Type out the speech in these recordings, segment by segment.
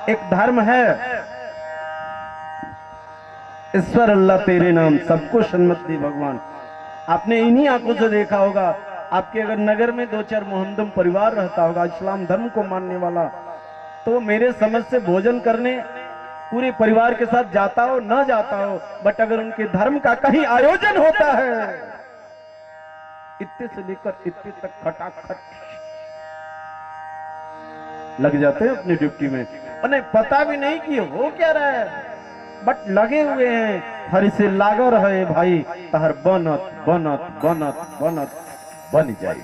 एक धर्म है, ईश्वर अल्लाह तेरे नाम सबको सन्मत दे भगवान। आपने इन्हीं आंखों से देखा होगा, आपके अगर नगर में 2-4 मोहम्मदम परिवार रहता होगा इस्लाम धर्म को मानने वाला, तो मेरे समझ से भोजन करने पूरे परिवार के साथ जाता हो न जाता हो, बट अगर उनके धर्म का कहीं आयोजन होता है, इतने से लेकर इतने तक खटाखट लग जाते हैं अपनी ड्यूटी में। उन्हें पता भी नहीं कि हो क्या रहा है, बट लगे हुए हैं। हर से लागा रहे भाई, तहर बनत बनत बनत बनत बन जाए।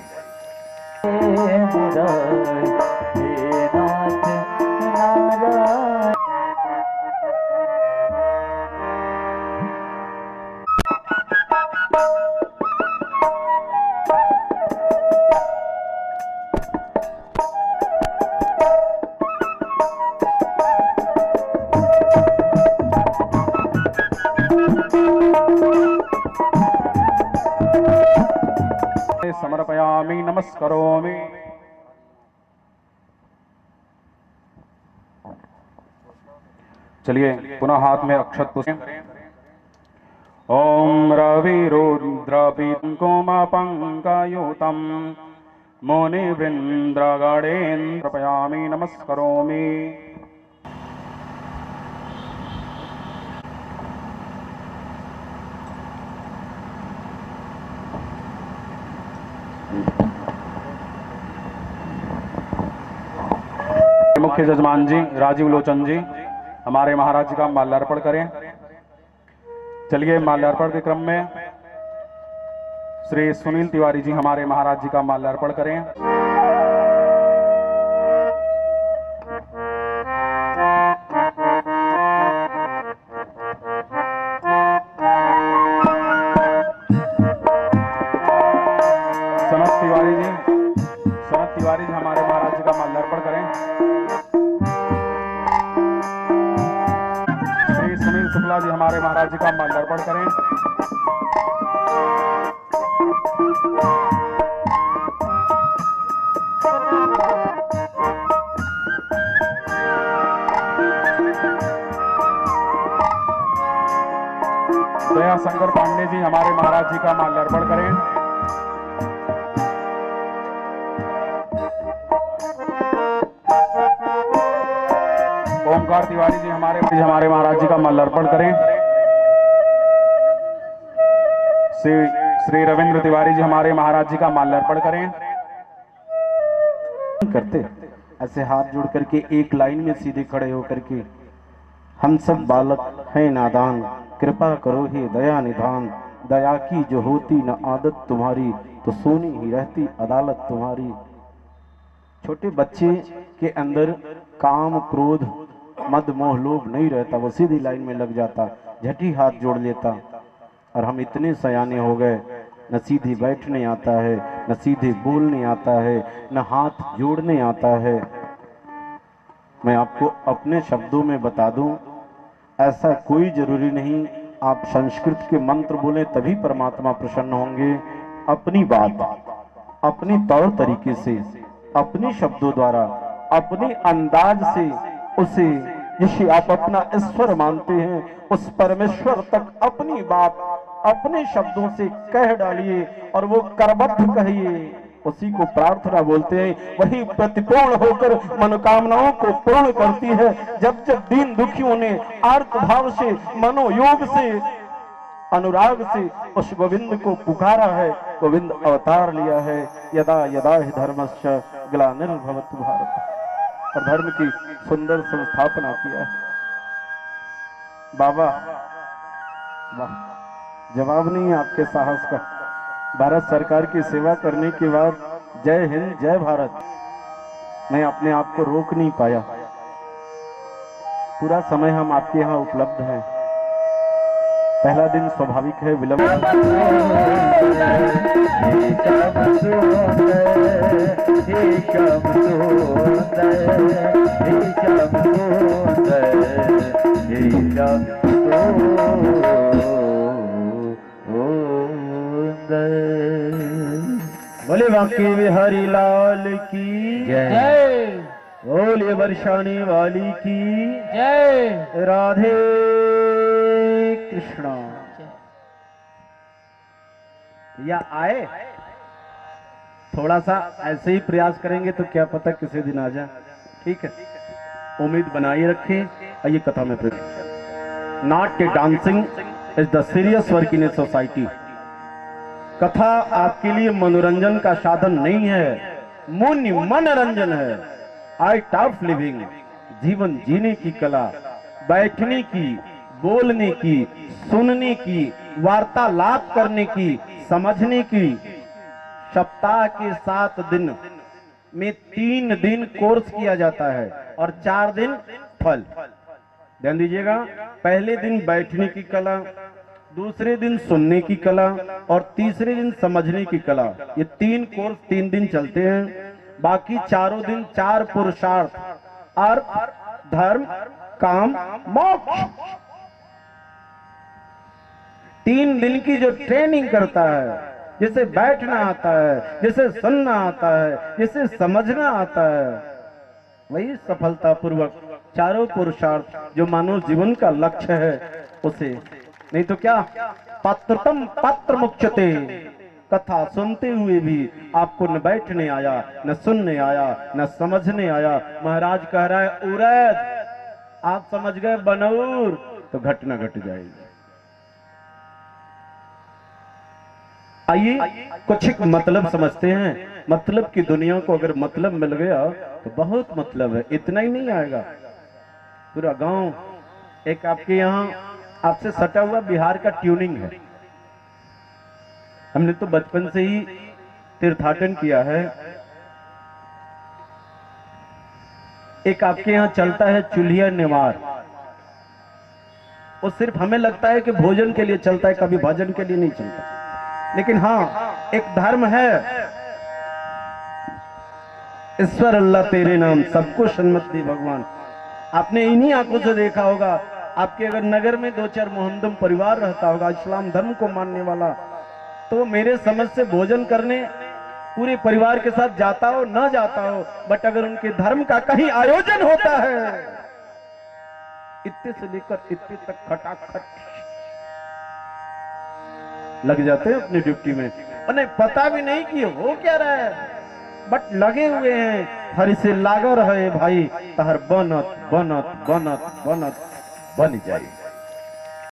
समर्पयामि नमस्करोमि। चलिए पुनः हाथ में अक्षत पुष्प। ओम रवि रुद्रपिंकुमपंकयुतं मुनिवृंद्रगणेन्द्र समर्पयामि नमस्करोमि। मुख्य जजमान जी राजीव लोचन जी हमारे महाराज जी का माल्यार्पण करें। चलिए माल्यार्पण के क्रम में श्री सुनील तिवारी जी हमारे महाराज जी का माल्यार्पण करें। सनत तिवारी जी हमारे महाराज जी का माल्यार्पण करें। श्री सुनील शुक्ला जी हमारे महाराज जी का माल्यार्पण करें। दया शंकर पांडे जी हमारे महाराज जी का माल्यार्पण करें। ओमकार तिवारी जी हमारे महाराज जी का माल्यार्पण करें। श्री रविंद्र तिवारी जी हमारे महाराज जी का माल्यार्पण करें। करते ऐसे हाथ जोड़ करके एक लाइन में सीधे खड़े होकर के, हम सब बालक हैं नादान, कृपा करो हे दया निधान, दया की जो होती न आदत तुम्हारी, तो सोनी ही रहती अदालत तुम्हारी। छोटे बच्चे के अंदर काम क्रोध मद मोह लोभ नहीं रहता, वो सीधी लाइन में लग जाता, झटी हाथ जोड़ लेता। और हम इतने सयाने हो गए, न सीधे बैठने आता है, न सीधे बोलने आता है, न हाथ जोड़ने आता है। मैं आपको अपने शब्दों में बता दूं, ऐसा कोई जरूरी नहीं आप संस्कृत के मंत्र बोले तभी परमात्मा प्रसन्न होंगे। अपनी बात अपने तौर तरीके से, अपने शब्दों द्वारा, अपने अंदाज से उसे, जिसे आप अपना ईश्वर मानते हैं, उस परमेश्वर तक अपनी बात अपने शब्दों से कह डालिए और वो करबद्ध कहिए। उसी को प्रार्थना बोलते हैं, वही प्रतिपूर्ण होकर मनोकामनाओं को पूर्ण करती है। जब जब दीन दुखियों ने आर्त भाव से, मनोयोग से, अनुराग से उस गोविंद को पुकारा है, गोविंद अवतार लिया है। यदा यदा हि धर्मस्य ग्लानिर्भवति भारत, और धर्म की सुंदर संस्थापना किया है। बाबा वाह, जवाब नहीं है आपके साहस का। भारत सरकार की सेवा करने के बाद जय हिंद जय भारत, मैं अपने आप को रोक नहीं पाया। पूरा समय हम आपके यहाँ उपलब्ध हैं। पहला दिन स्वाभाविक है विलंब, बोले बांके बिहारी लाल की जय। बोलिए बरसाने वाली की जय। राधे कृष्णा। या आए थोड़ा सा ऐसे ही प्रयास करेंगे तो क्या पता किसी दिन आ जाए। ठीक है, उम्मीद बनाए रखें। आइए कथा में प्रवेश। नाट्य dancing is the serious work in a society. कथा आपके लिए मनोरंजन का साधन नहीं है, मनोरंजन है। आर्ट ऑफ लिविंग, जीवन जीने की कला, बैठने की, बोलने की, सुनने की, वार्तालाप करने की, समझने की। सप्ताह के 7 दिन में 3 दिन कोर्स किया जाता है और 4 दिन फल। ध्यान दीजिएगा, पहले दिन बैठने की कला, दूसरे दिन सुनने की कला और तीसरे दिन समझने की कला। ये 3 कोर्स 3 दिन चलते हैं। बाकी चारों दिन 4 पुरुषार्थ, अर्थ, धर्म, काम, मोक्ष। 3 दिन की जो ट्रेनिंग करता है, जिसे बैठना आता है, जिसे सुनना आता है, जिसे समझना आता है, वही सफलता पूर्वक चारों पुरुषार्थ जो मानव जीवन का लक्ष्य है उसे। नहीं तो क्या, पात्रतम पात्र मुख्यते। कथा सुनते हुए भी आपको न बैठने आया, न सुनने आया, न समझने आया। महाराज कह रहा है उरैद, आप समझ गए बनौर, तो घटना घट जाएगी। आइए कुछ एक मतलब समझते हैं। मतलब की दुनिया को अगर मतलब मिल गया तो बहुत मतलब है, इतना ही नहीं आएगा। पूरा गांव एक आपके यहाँ आपसे सटा हुआ बिहार का ट्यूनिंग है। हमने तो बचपन से ही तीर्थाटन किया है। एक आपके यहाँ चलता है चूल्हिया नेवार। वो सिर्फ हमें लगता है कि भोजन के लिए चलता है, कभी भजन के लिए नहीं चलता। लेकिन हाँ, एक धर्म है, ईश्वर अल्लाह तेरे नाम सबको सन्मत दे भगवान। आपने इन्हीं आंखों से देखा होगा। आपके अगर नगर में 2-4 मोहम्मदम परिवार रहता होगा इस्लाम धर्म को मानने वाला, तो मेरे समझ से भोजन करने पूरे परिवार के साथ जाता हो ना जाता हो, बट अगर उनके धर्म का कहीं आयोजन होता है, इतने से लेकर इतने तक खटाखट लग जाते हैं अपनी ड्यूटी में। उन्हें पता भी नहीं कि हो क्या रहा है, बट लगे हुए हैं। हर से लागा रहे भाई, तहर बनत बनत बनत बनत बन जाए।